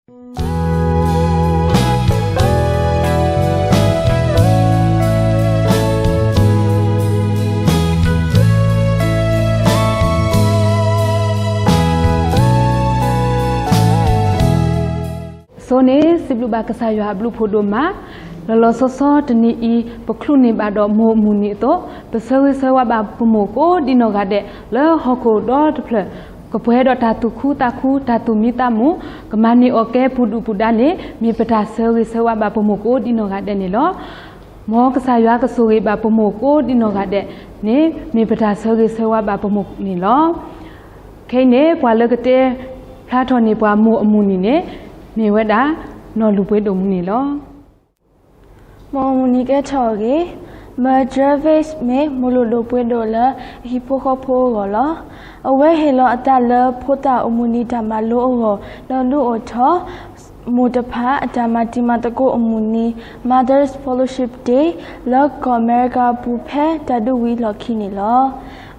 Sone siblu ba kasayo hablu podoma lolo soso teni I pokluni ba do mo muni to besawi sawa ba pumoko dinogade le hoko do ple kepoe do tatu mitamu kemani oke pudu pudane mi peta sawi sawa ba pumoko dinogade ni lo mo kasayo kasuri ba pumoko dinogade ni mi peta sawi sawa ba pumok ni lo kene kwa legete platoni bwa mo amuni ne ni weda no lupwe do muni lo mo muni ke thoge ma Jervis me molo lupwe do la hipokopho go lo awe helo atala phota umuni tamalo go lo lu otho mutapha atamati matako umuni Mothers Fellowship Day lo America puphe tadu wi lo khini lo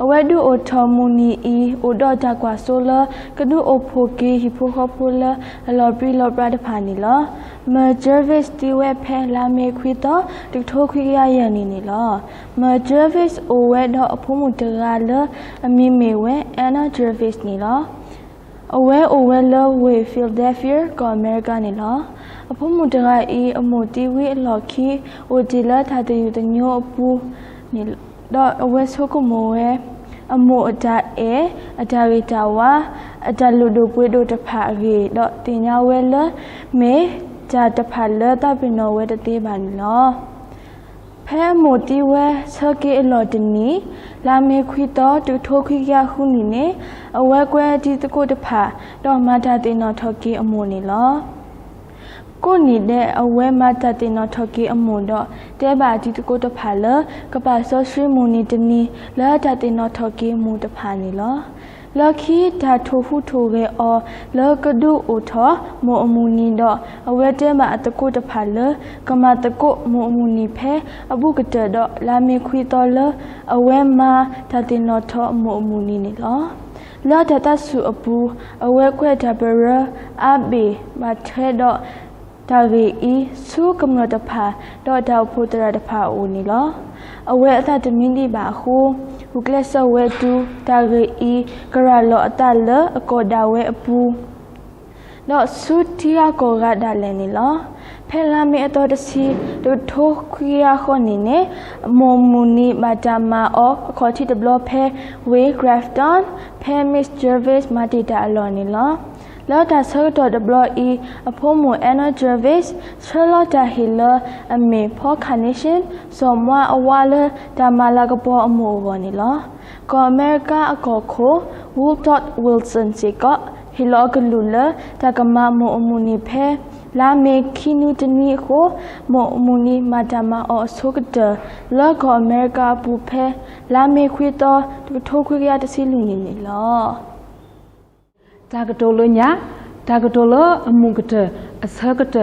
awedu otomuni I odo takwa sola kadu ophoke hipokophola lobri lobra phani lo ma Jervis tiwe phe lame khwito tiktho khwiya yani ni lo ma Jervis owedo aphomu tagala ami mewe Anna Jervis ni lo awe lo we Philadelphia ko America ni lo aphomu taga I amoti wi lokhi odila thadayu tanyo apu ni do awe sokomowe amo ata ataritawa ataludo pwedo tapha ge do tinya wela me ja tapha la ta pino we te ban lo phe moti we sake lo tini la me khwito tu tho khwiya hu ni ne awe kwe ti tko tapha do mata tin no thoki amo ni loကိုနေတဲ့ အဝဲမတတ်တဲ့နော်ထော်ကီအမွန်တော့တဲပါတီတကိုတဖာလကပါဆောဆွေမူနီတနီလာတတ်တဲ့နော်ထော်ကီမူတဖာနေလောလခီဒါထိုဖူထိုရဲအော်လောကဒုအိုထောမောအမူနီတော့အဝဲတဲမှာအတကိုတဖာလကမတကိုမောအမူနီဖဲအဘုကတဲ့တော့လာမီခွီတော်လအဝဲမတတ်တဲ့နော်ထောမောအမူနီနေလောလာတတ်ဆူအပူအဝဲခွဲတဘရအဘေမထဲတော့တာဂီဤစုကမ္နတဖာတော့တောက်ဖို့တရတဖာဦးနီလောအဝဲအသတမင်းဒီပါခုဟုကလဆဝဲတူတာဂီဤကရလောအတလအကောဒါဝဲအပူတော့စုတီယာကောကဒါလည်းနီလောဖဲလာမီအတော်တစီတို့ထိုးခွေရခွန်နေနေမော်မူနီမာတာမာအောအခေါ်တီဒဘလဖဲဝေဂရပ်တန်ဖဲမစ်ဂျာဗစ်မာတီတာအလောနီလောလောတာဆော့တော်ဒဘလအီအဖိုးမွန်အန်နာဂျာဗစ်ဆလောတာဟီလာအမေဖောခါနေရှင်ဆောမွာအဝါလတာမာလာကပေါ်အမိုးဝနီလောကောအမေရိကအကောခိုဝူဒေါတ်ဝီလ်ဆန်စီကဟီလောကလူလာတာကမမိုအမူနီဖဲလာမေခီနူတနီခိုမိုအမူနီမာတာမာအောဆုကတလောကောအမေရိကပူဖဲလာမေခွေတော်ထိုးခွေရတစီလူနေနီလောတာကတိုလညာတာကတိုလအမှုကတအစကတ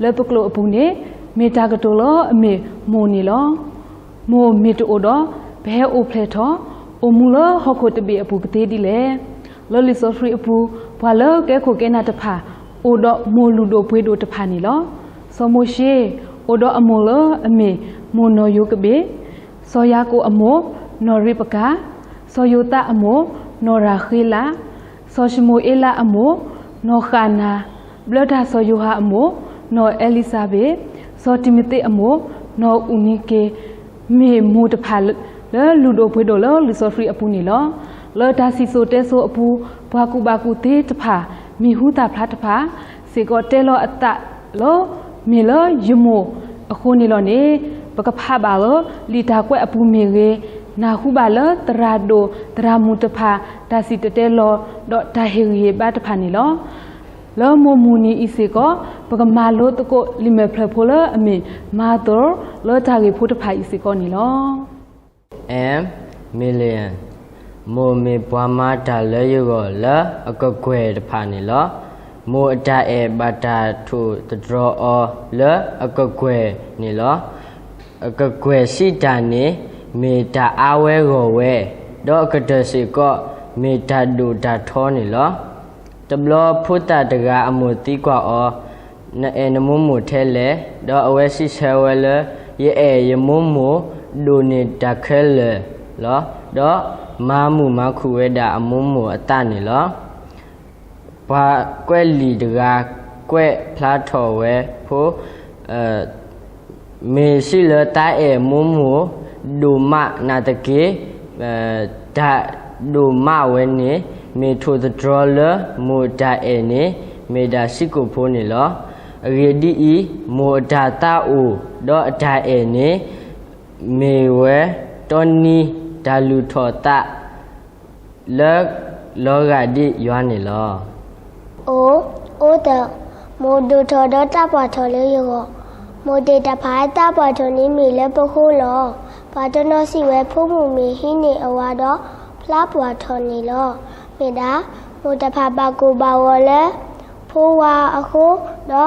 လေပကလိုအပူနေမေတာကတိုလအမေမိုနီလောမိုမီတိုဒဘဲအိုဖလက်ထောအမူလဟခုတဘေအပူကတိဒီလေလောလီဆိုဖရီအပူဘွာလကဲခိုကဲနာတဖာအိုဒမိုလူဒိုပွေးဒိုတဖာနီလောစောမိုရှိအိုဒအမူလအမေမိုနိုယုကဘေစောယာကိုအမိုနော်ရိပကာစောယုတာအမိုနော်ရာခီလာဆောရှမိုအေလာအမိုနော်ခါနာဘလဒါဆောယူဟာအမိုနော်အဲလီဆာဘေဆောတီမီတေအမိုနော်ဦးနီကေမေမူတဖာလဲလူဒိုဖွေးဒိုလောလီဆိုဖရီအပူနီလောလောဒါစီဆိုတဲဆိုအပူဘွာကူဘာကူတေတဖာမီဟူတာဖလားတဖာစေကောတဲလောအတလောမီလောယမိုအခုနီလောနေပကဖာဘာလောလီတာကွဲအပူမီရေနာခုဘာလတရာဒိုတရာမူတဖာဒါစီတတဲလောဒေါ်ဒါဟီရေဘာတဖာနီလောလောမမူနီအီစေကောပကမာလောတကိုလီမေဖလဖိုလအမေမာတော်လောတာဂေဖုတဖာအီစေကောနီလောM million မိုမေပွားမာတာလဲယကိုလာအကကွယ်တဖာနီလောမိုအတာအေဘာတာထုတဒရောအောလာအကကွယ်နီလောအကကွယ်စီတာနီမေတာအဝဲကိုဝဲတော့ကတစီကမေတာဒူတာထောနီလော Tablo puta daga amuti kwa o na namumu tele do awesi sewele ye mumu doni dakele lo do mamu makuweda amumu atani lo pa kweli daga kwe plato we po me sile ta mumu duma natake da duma we ni me to the drawer mo da ni me da siko po ni lo ready I mo data o do da ni me we toni dalu thota le lo ga di yuan ni lo o da mo do tho do ta pa tho le yo mo de ta pha ta pa tho ni me le po ho lo pa to no si we phu mu me hi ni awa do pla pwa tho ni lo me da mo ta pha ba ko ba wo le phu wa a ho do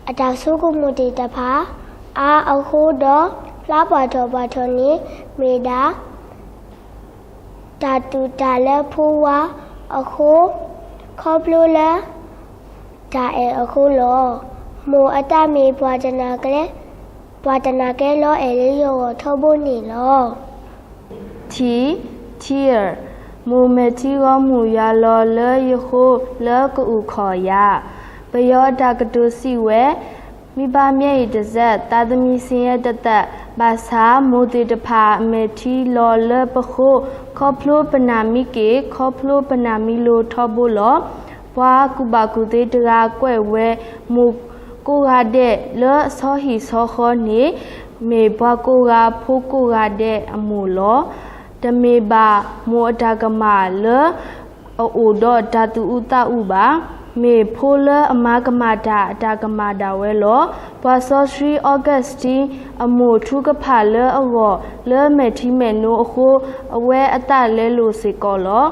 ata su ko mo de ta pha a ho do pla pwa tho ni me da ta tu ta le phu wa a ho kho plu le ta a ho lo mo ata me pwa jana ke lo le yo tho bo ni lo tear မူမတီရောမူရလောလေယခိုလေကူခေါ်ရပယောတကတုစီဝဲမိဘမြေတဇက်တာသမီစင်ရတသက်ဘာသာမူတိတဖာအမေတီလောလေပခိုခေါဖလိုပနာမီကေခေါဖလိုပနာမီလိုထောဘလောဘွာကုဘကုသေးတရာကွဲ့ဝဲမူကိုရတဲ့လေဆောဟီဆောခေါနေမေဘွာကိုကဖိုးကိုရတဲ့အမူလောတမေဘာမောအတာကမာလအိုဒဓာတုဥတဥပါမေဖိုလအမကမာတာအတာကမာတာဝဲလောပွာဆောစရီဩဂတ်စတီအမိုထုကဖာလအောလဲမေတီမေနိုအခုအဝဲအတလဲလို့စေကောလော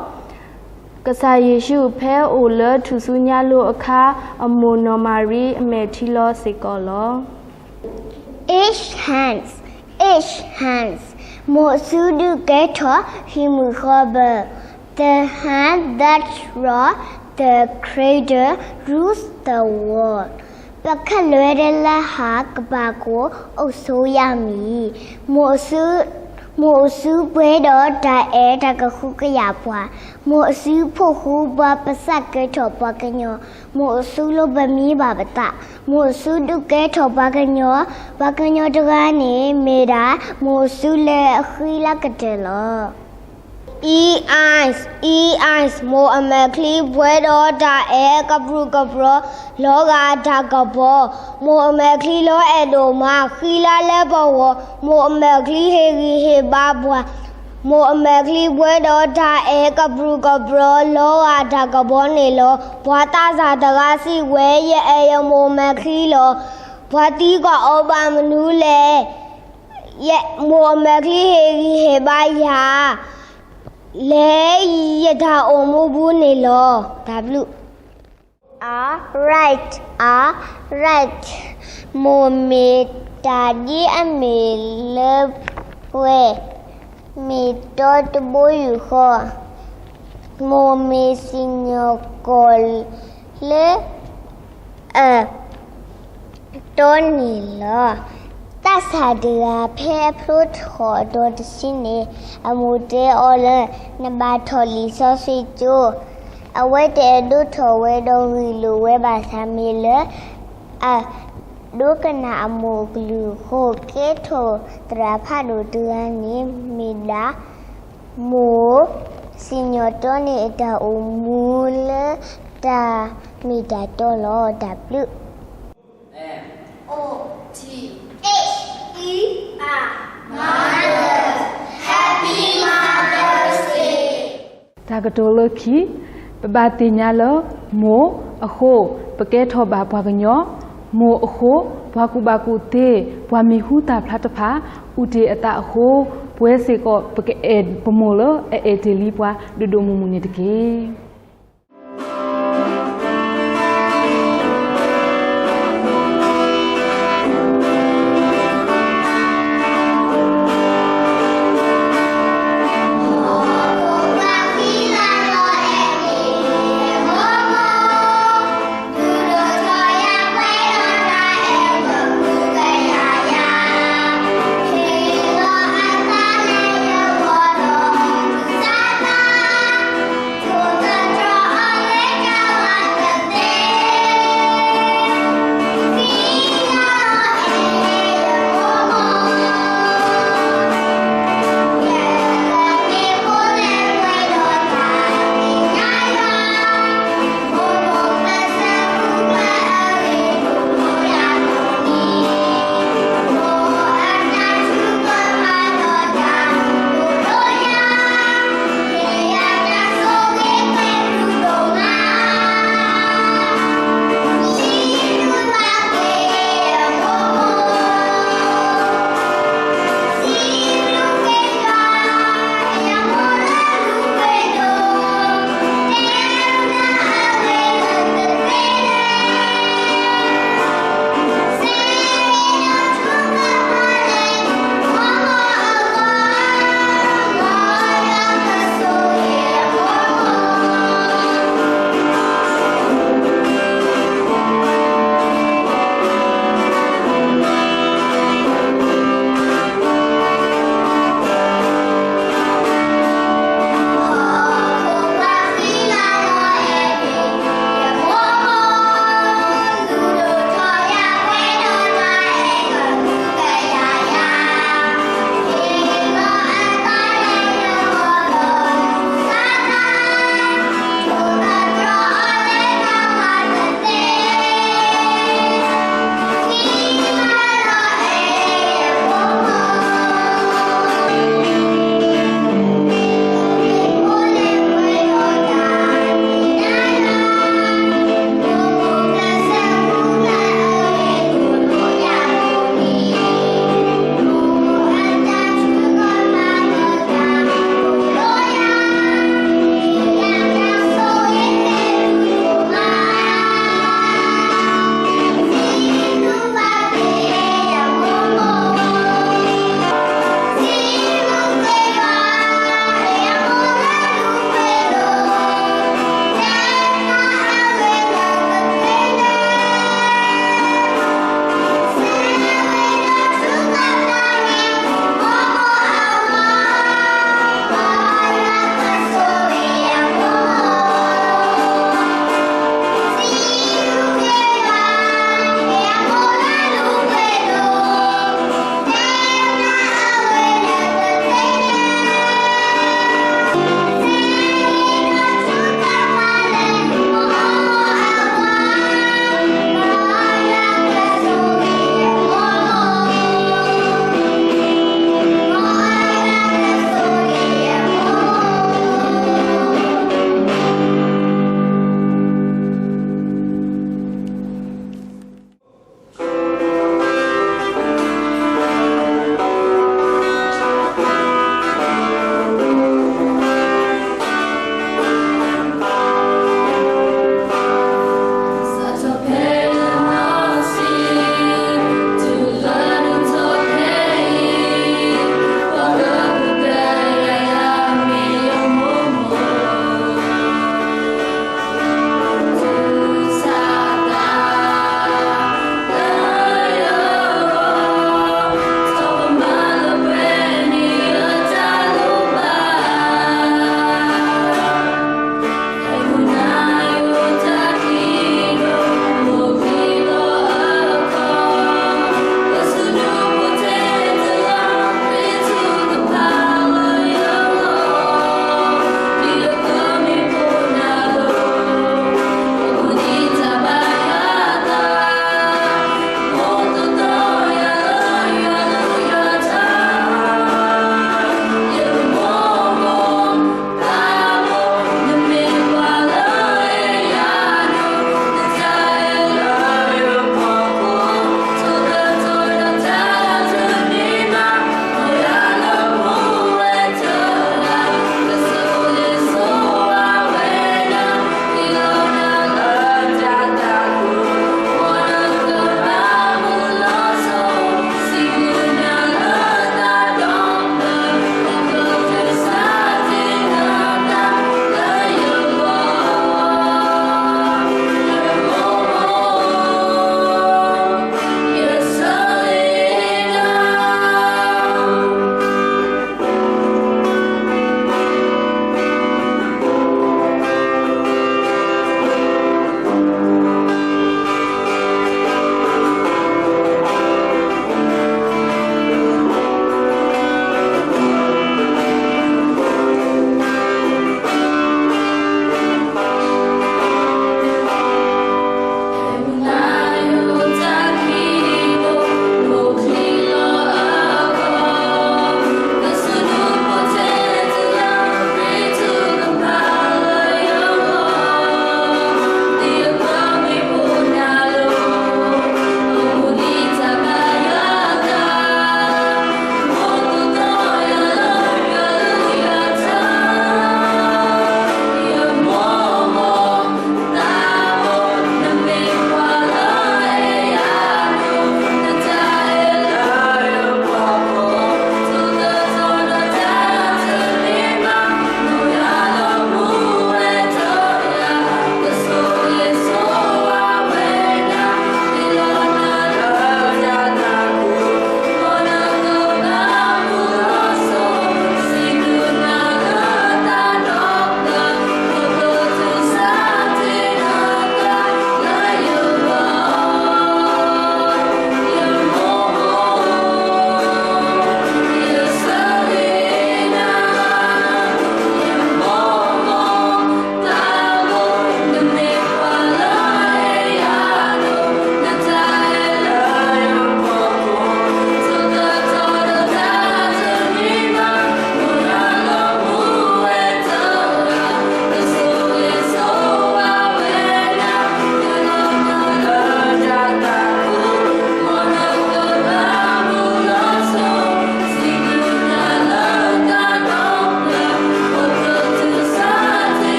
ကစားယေရှုဖဲအိုလထူဆူညာလို့အခါအမိုနော်မာရီအမေတီလောစေကောလော Each hands mo sudu geto himu khobe the hand that raw the creator rules the world ပခက်လွဲတဲ့လက်ဟာကဘာကိုအုပ်ဆိုးရမည်မို့စုပွဲတော့ဒါအဲတကခုကရပွားမို့စုဖို့ခုဘပစက်ကဲထောပကညောမို့စုလိုဗမီဘာပတမို့စုဒုကဲထောပကညောတကနေမေတာမို့စုလေအခီလကတဲ့လော eyes မို့အမကလီပွဲတော့ဒါအဲကပရုကပရလောကဒါကဘောမို့အမကလီလောအဲတို့မှာခီလာလဲဘောမို့အမကလီဟေဘာဘွာမို့အမကလီပွဲတော့ဒါအဲကပရုကပရလောကဒါကဘောနေလောဘွာတာစာတကားစီဝဲရဲ့အဲမို့အမကလီလောဘွာတီကအောပါမနူးလေရဲ့မို့အမကလီဟေဘာယာလေရတာအမှုဘူးနေလော W right မိုမေတာဒီအမေလေဝဲမီတော့တဘိုးယူခေါ်မိုမေစညိုကိုလေတော်နီလောတဆာဒီယာဖဲဖလုတ်ခေါ်တော်တစင်းနေအမှုတဲအော်လနဘာထော်လီဆော့စီကျိုအဝဲတဲဒုထော်ဝဲတော်ဝီလိုဝဲပါဆာမီလေဒုကနာအမှုကလူခိုကဲထောတရာဖာဒိုတူအနီမီဒါမိုစညိုတော်နေတာအမူလေတာမီဒါတော်လော W Mothers Happy Mother's Day ဒါကတိုလခီပပတိညာလမိုအခုပကဲထောဘာဘွားကညောမိုအခုဘွားကူဘာကူတေဘွားမီဟူတာဖလာတဖာဥတေအတအခုပွဲစေကောပကဲပမိုလအေတေလီဘွားဒူဒူမူမူနေတကေ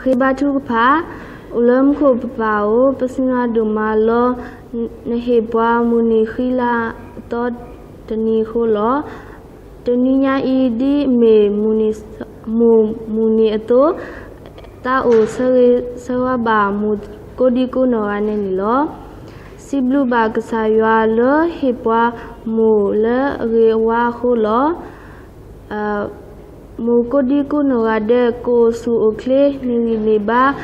Pakai batu kepa, ulam ko pepau, pesina duma lo nehebwa muni khila to tani kholo, taninya idi me muni itu tau sewaba mu kodi kuno ane nilo. Siblu ba kesaywa lo hebwa mu le rewa kholo. Mukodi kuno gade ko su okle ni ba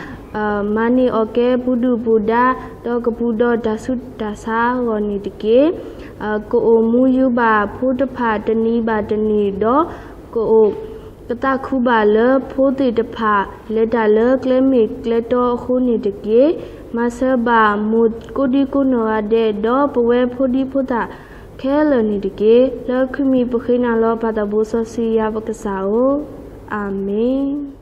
mani oke budu buda do kebudo dasut dasa roni dike ko muyu ba puda pha tani ba tani do ko kata kuba le phote de pha le da le klemi kleto khuni dike masa ba mukodi kuno gade do pwe phodi phoda Kela ni dike la khumi bukhina lo pada boso si ya bakasao amen